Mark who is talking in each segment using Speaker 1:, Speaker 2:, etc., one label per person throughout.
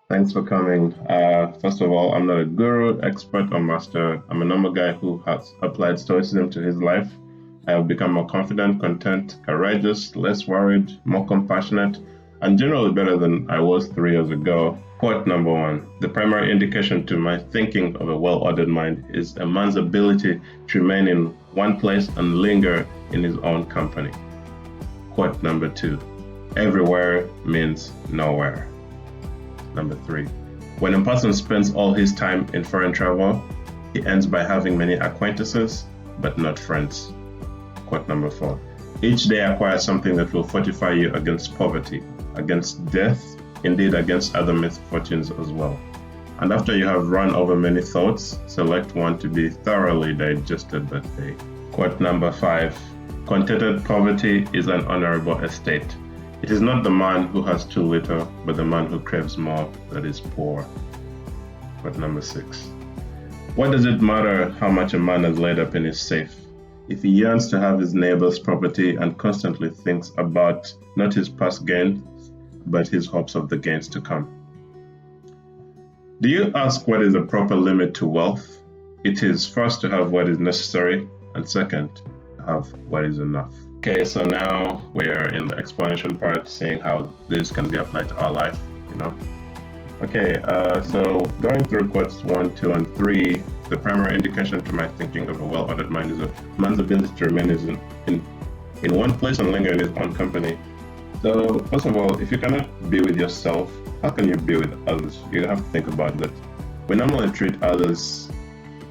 Speaker 1: Thanks for coming. First of all, I'm not a guru, expert, or master. I'm a normal guy who has applied Stoicism to his life. I have become more confident, content, courageous, less worried, more compassionate, and generally better than I was 3 years ago. Quote number one: the primary indication to my thinking of a well ordered mind is a man's ability to remain in one place and linger in his own company. Quote number two: everywhere means nowhere. Number three: when a person spends all his time in foreign travel, he ends by having many acquaintances, but not friends. Quote number four: each day acquires something that will fortify you against poverty, against death, indeed against other misfortunes as well. And after you have run over many thoughts, select one to be thoroughly digested that day. Quote number five: contented poverty is an honorable estate. It is not the man who has too little, but the man who craves more that is poor. Quote number six: what does it matter how much a man has laid up in his safe, if he yearns to have his neighbor's property and constantly thinks about not his past gains, but his hopes of the gains to come? Do you ask what is the proper limit to wealth? It is first to have what is necessary, and second, to have what is enough. Okay, so now we're in the explanation part, seeing how this can be applied to our life, you know. Okay, so going through quotes 1, 2, and 3, the primary indication to my thinking of a well-ordered mind is a man's ability to remain in one place and linger in his own company. So, first of all, if you cannot be with yourself, how can you be with others? You have to think about that. We normally treat others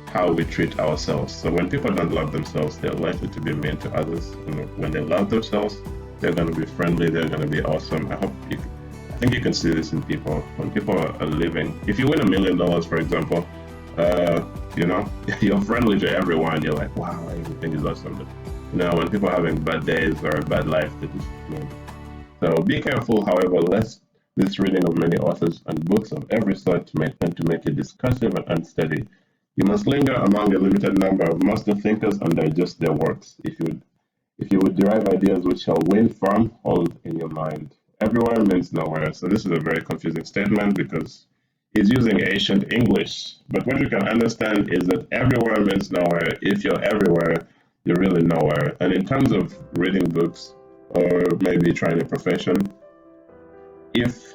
Speaker 1: how we treat ourselves. So when people don't love themselves, they're likely to be mean to others. And when they love themselves, they're going to be friendly, they're going to be awesome. I think you can see this in people. When people are living, if you win $1 million, for example, you're friendly to everyone. You're like, wow, everything is awesome. But when people are having bad days or a bad life, they just mean. So be careful, however, lest this reading of many authors and books of every sort may tend to make you discursive and unsteady. You must linger among a limited number of master thinkers and digest their works. If you would derive ideas which shall win firm hold in your mind. Everywhere means nowhere. So this is a very confusing statement because he's using ancient English. But what you can understand is that everywhere means nowhere. If you're everywhere, you're really nowhere. And in terms of reading books or maybe trying a profession, if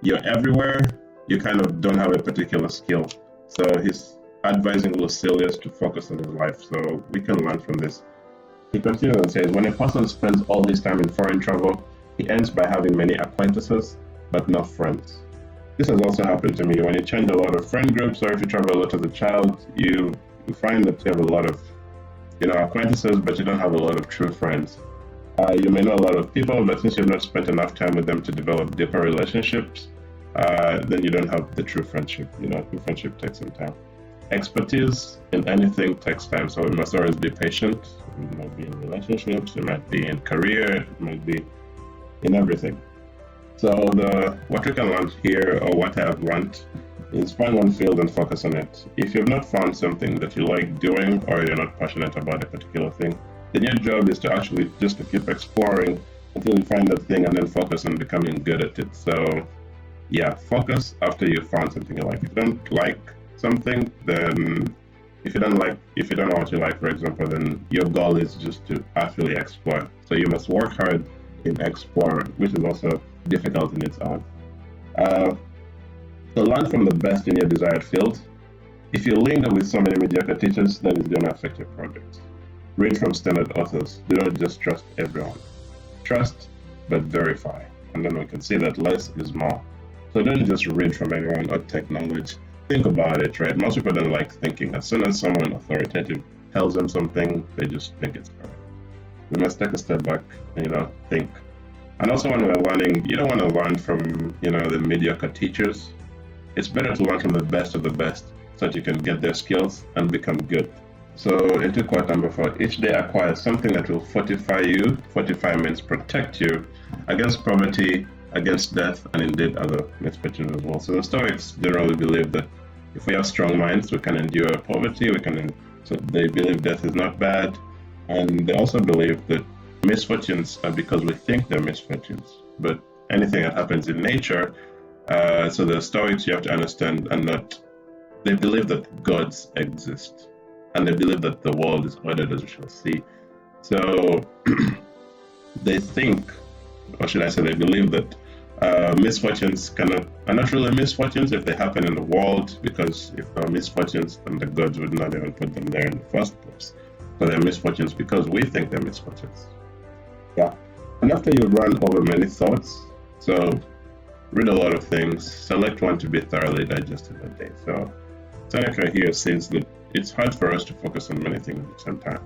Speaker 1: you're everywhere, you kind of don't have a particular skill. So he's advising Lucilius to focus on his life. So we can learn from this. He continues and says, when a person spends all his time in foreign travel, he ends by having many acquaintances, but not friends. This has also happened to me. When you change a lot of friend groups, or if you travel a lot as a child, you find that you have a lot of acquaintances, but you don't have a lot of true friends. You may know a lot of people, but since you've not spent enough time with them to develop deeper relationships, then you don't have the true friendship. True friendship takes some time. Expertise in anything takes time, so we must always be patient. It might be in relationships, it might be in career, it might be in everything. So what we can learn here, or what I have learned, is find one field and focus on it. If you've not found something that you like doing, or you're not passionate about a particular thing, then your job is to actually just to keep exploring until you find that thing and then focus on becoming good at it. So yeah, focus after you've found something you like. If you don't like something, then if you don't know what you like, for example, then your goal is just to actually explore. So you must work hard in explore, which is also difficult in its own. So learn from the best in your desired field. If you linger with so many mediocre teachers, then it's going to affect your project. Read from standard authors. Do not just trust everyone. Trust, but verify. And then we can see that less is more. So don't just read from anyone or take knowledge. Think about it, right? Most people don't like thinking. As soon as someone authoritative tells them something, they just think it's correct. We must take a step back and, think. And also when we're learning, you don't want to learn from, the mediocre teachers. It's better to learn from the best of the best so that you can get their skills and become good. So into quote number 4, each day acquire something that will fortify you. Fortify means protect you against poverty, against death, and indeed other misfortunes as well. So the Stoics generally believe that if we have strong minds, we can endure poverty, so they believe death is not bad, and they also believe that misfortunes are because we think they're misfortunes, but anything that happens in nature. So the Stoics, you have to understand, are not, they believe that gods exist, and they believe that the world is ordered as we shall see. So they think, or should I say, they believe that misfortunes are not really misfortunes if they happen in the world, because if there are misfortunes, then the gods would not even put them there in the first place. So they're misfortunes because we think they're misfortunes. Yeah. And after you run over many thoughts, so read a lot of things, select one to be thoroughly digested a day. So Seneca here says that it's hard for us to focus on many things at the same time.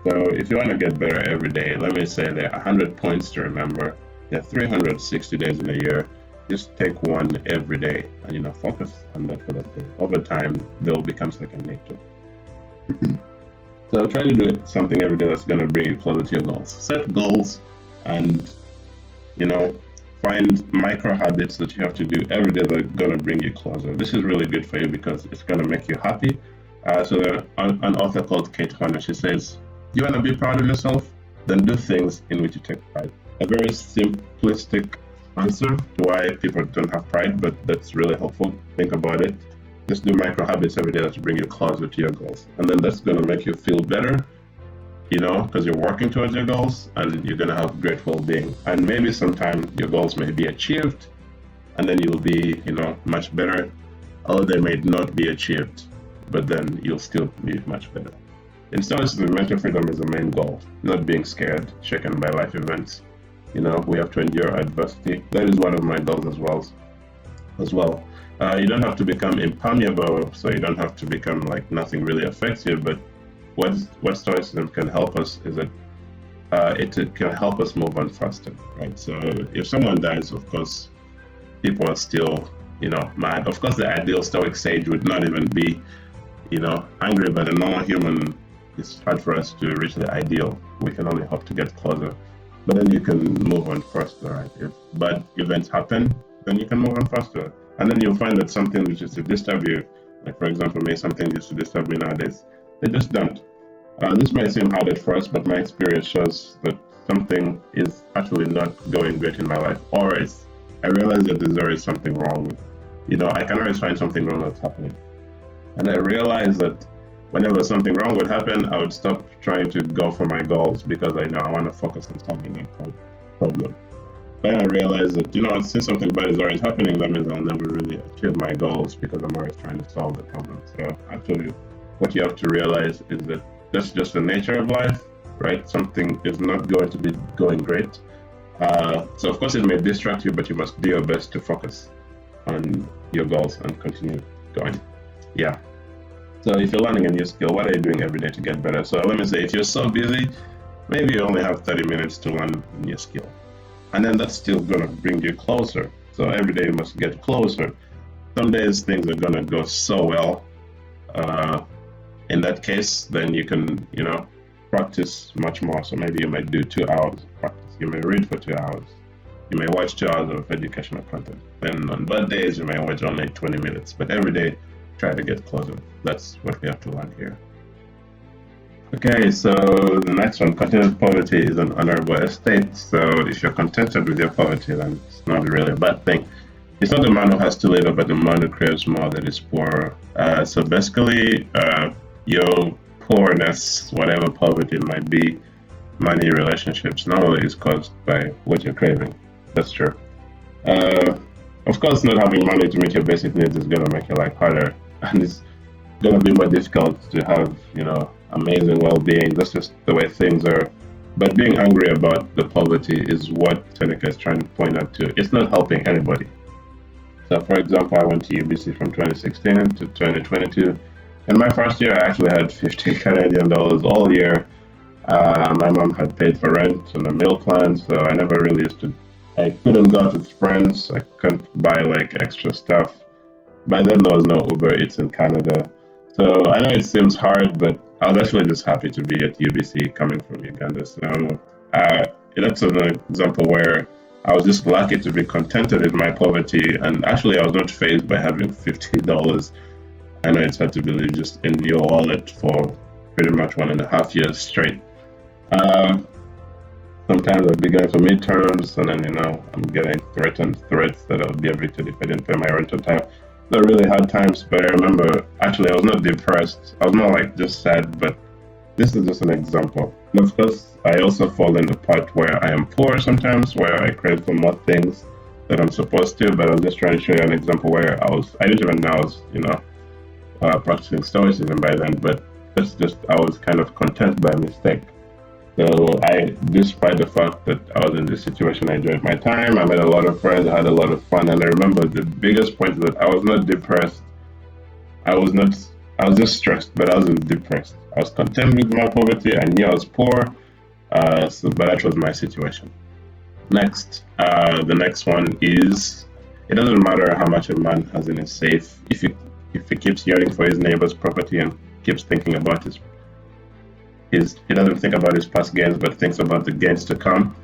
Speaker 1: So if you want to get better every day, let me say there are 100 points to remember. There are 360 days in a year. Just take one every day and focus on that for that day. Over time, they'll become second nature. So try to do something every day that's going to bring you closer to your goals. Set goals and find micro habits that you have to do every day that are going to bring you closer. This is really good for you because it's going to make you happy. So an author called Kate Horner, she says, you want to be proud of yourself? Then do things in which you take pride. A very simplistic answer to why people don't have pride, but that's really helpful. Think about it. Just do micro habits every day that bring you closer to your goals. And then that's going to make you feel better, because you're working towards your goals and you're going to have great well-being. And maybe sometime your goals may be achieved and then you'll be, much better. Or they may not be achieved, but then you'll still be much better. In Stoicism, mental freedom is the main goal, not being scared, shaken by life events. We have to endure adversity. That is one of my goals as well. You don't have to become impermeable, so you don't have to become like nothing really affects you, but what Stoicism can help us is that it can help us move on faster, right? So if someone dies, of course, people are still, mad. Of course, the ideal Stoic sage would not even be, angry, but a normal human, it's hard for us to reach the ideal. We can only hope to get closer. But then you can move on faster, right? If bad events happen, then you can move on faster. And then you'll find that something which is to disturb you, like for example, something used to disturb me nowadays, they just don't. This may seem hard at first, but my experience shows that something is actually not going great in my life, or I realize that there's always something wrong. I can always find something wrong that's happening. And I realized that whenever something wrong would happen, I would stop trying to go for my goals because I know I want to focus on solving that problem. Then I realized that, since something bad is always happening, that means I'll never really achieve my goals because I'm always trying to solve the problem. So actually, what you have to realize is that that's just the nature of life, right? Something is not going to be going great. So of course it may distract you, but you must do your best to focus on your goals and continue going. Yeah. So if you're learning a new skill, what are you doing every day to get better? So let me say, if you're so busy, maybe you only have 30 minutes to learn a new skill. And then that's still going to bring you closer. So every day you must get closer. Some days things are going to go so well. In that case, then you can, practice much more. So maybe you might do 2 hours of practice. You may read for 2 hours. You may watch 2 hours of educational content. Then on bad days, you may watch only 20 minutes. But every day, try to get closer. That's what we have to learn here. Okay, so the next one, contented poverty is an honorable estate. So if you're contented with your poverty, then it's not really a bad thing. It's not the man who has too little, but the man who craves more that is poor. So basically, your poorness, whatever poverty it might be, money, relationships, normally is caused by what you're craving. That's true. Of course, not having money to meet your basic needs is going to make your life harder. And it's going to be more difficult to have, amazing well-being. That's just the way things are. But being angry about the poverty is what Seneca is trying to point out to. It's not helping anybody. So, for example, I went to UBC from 2016 to 2022. In my first year, I actually had 50 Canadian dollars all year. My mom had paid for rent and a meal plan, so I never really I couldn't go out with friends. I couldn't buy extra stuff. By then, there was no Uber Eats in Canada. So I know it seems hard, but I was actually just happy to be at UBC coming from Uganda. So that's an example where I was just lucky to be contented with my poverty. And actually, I was not fazed by having $50. I know it's hard to believe, just in your wallet for pretty much 1.5 years straight. So Sometimes I'll be going for midterms, and then I'm getting threats that I'll be evicted if I didn't pay my rent on time. They're really hard times, but I remember actually I was not depressed. I was more like just sad, but this is just an example. And of course, I also fall in the part where I am poor sometimes, where I crave for more things that I'm supposed to. But I'm just trying to show you an example where I didn't even know I was, practicing Stoicism by then, but I was kind of content by mistake. So despite the fact that I was in this situation, I enjoyed my time. I met a lot of friends. I had a lot of fun, and I remember the biggest point is that I was not depressed. I was not. I was just stressed, but I wasn't depressed. I was content with my poverty. I knew I was poor, but that was my situation. Next, the next one is: it doesn't matter how much a man has in his safe if he keeps yearning for his neighbor's property and keeps thinking about he doesn't think about his past gains, but thinks about the gains to come.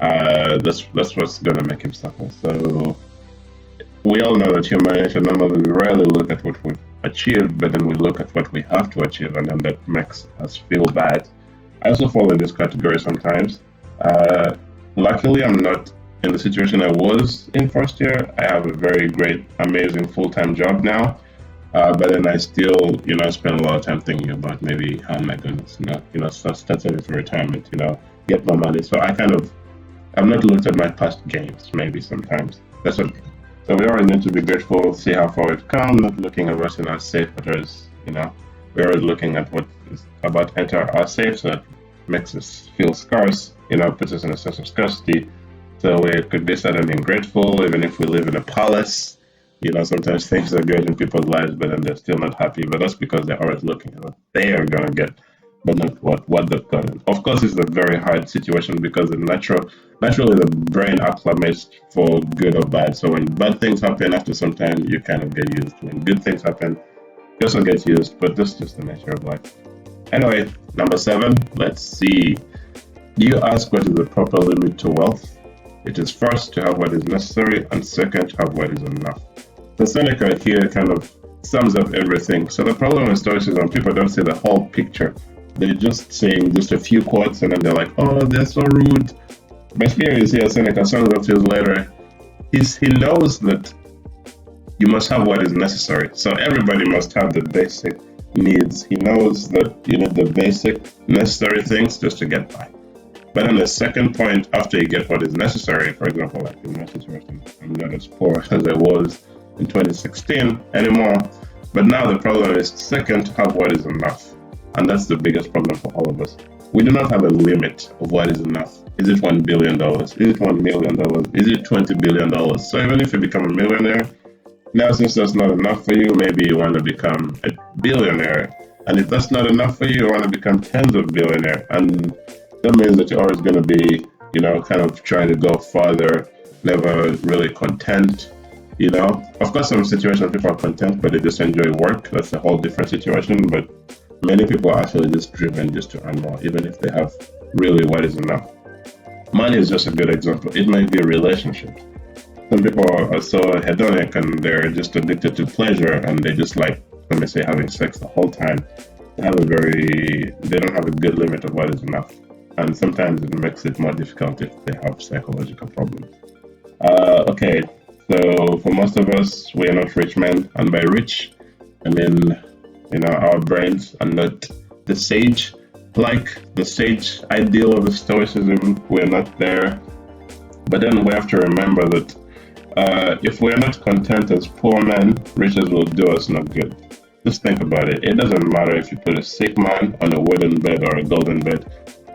Speaker 1: That's what's gonna make him suffer. So we all know that human nature. Normally, we rarely look at what we've achieved, but then we look at what we have to achieve, and then that makes us feel bad. I also fall in this category sometimes. Luckily, I'm not in the situation I was in first year. I have a very great, amazing full-time job now. But then I still, spend a lot of time thinking about maybe how am I going to, start saving for retirement, get more money. So I've not looked at my past gains maybe sometimes. So we always need to be grateful, see how far we've come, not looking at what's in our safe, but we're always looking at what is about to enter our safe, so that makes us feel scarce, puts us in a sense of scarcity. So we could be suddenly grateful, even if we live in a palace. Sometimes things are good in people's lives, but then they're still not happy. But that's because they're always looking at what they are going to get, but not what they've gotten. Of course, it's a very hard situation because naturally the brain acclimates for good or bad. So when bad things happen, after some time, you kind of get used. When good things happen, you also get used. But that's just the nature of life. Anyway, number 7. Let's see. You ask what is the proper limit to wealth. It is first to have what is necessary, and second to have what is enough. So Seneca here kind of sums up everything. So the problem with Stoicism, people don't see the whole picture. They're just saying just a few quotes, and then they're like, oh, they're so rude. But here you see Seneca sums up his letter. He knows that you must have what is necessary. So everybody must have the basic needs. He knows that you need the basic necessary things just to get by. But on the second point, after you get what is necessary, for example, like in my situation, I'm not as poor as I was in 2016 anymore. But now the problem is second, to have what is enough. And that's the biggest problem for all of us. We do not have a limit of what is enough. Is it $1 billion? Is it $1 million? Is it $20 billion? So even if you become a millionaire, now since that's not enough for you, maybe you want to become a billionaire. And if that's not enough for you, you want to become tens of billionaires. And that means that you're always going to be, kind of trying to go farther, never really content, Of course, some situations people are content, but they just enjoy work. That's a whole different situation. But many people are actually just driven just to earn more, even if they have really what is enough. Money is just a good example. It might be a relationship. Some people are so hedonic and they're just addicted to pleasure, and they just like, let me say, having sex the whole time. They don't have a good limit of what is enough. And sometimes it makes it more difficult if they have psychological problems. Okay, so for most of us, we are not rich men, and by rich, I mean, our brains are not the sage, like the sage ideal of the Stoicism. We're not there. But then we have to remember that if we're not content as poor men, riches will do us no good. Just think about it. It doesn't matter if you put a sick man on a wooden bed or a golden bed,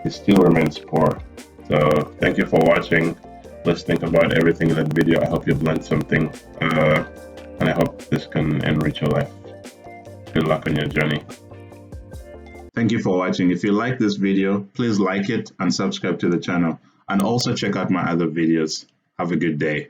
Speaker 1: he still remains poor. So thank you for watching. Let's think about everything in that video. I hope you've learned something, and I hope this can enrich your life. Good luck on your journey. Thank you for watching. If you like this video, please like it and subscribe to the channel. And also check out my other videos. Have a good day.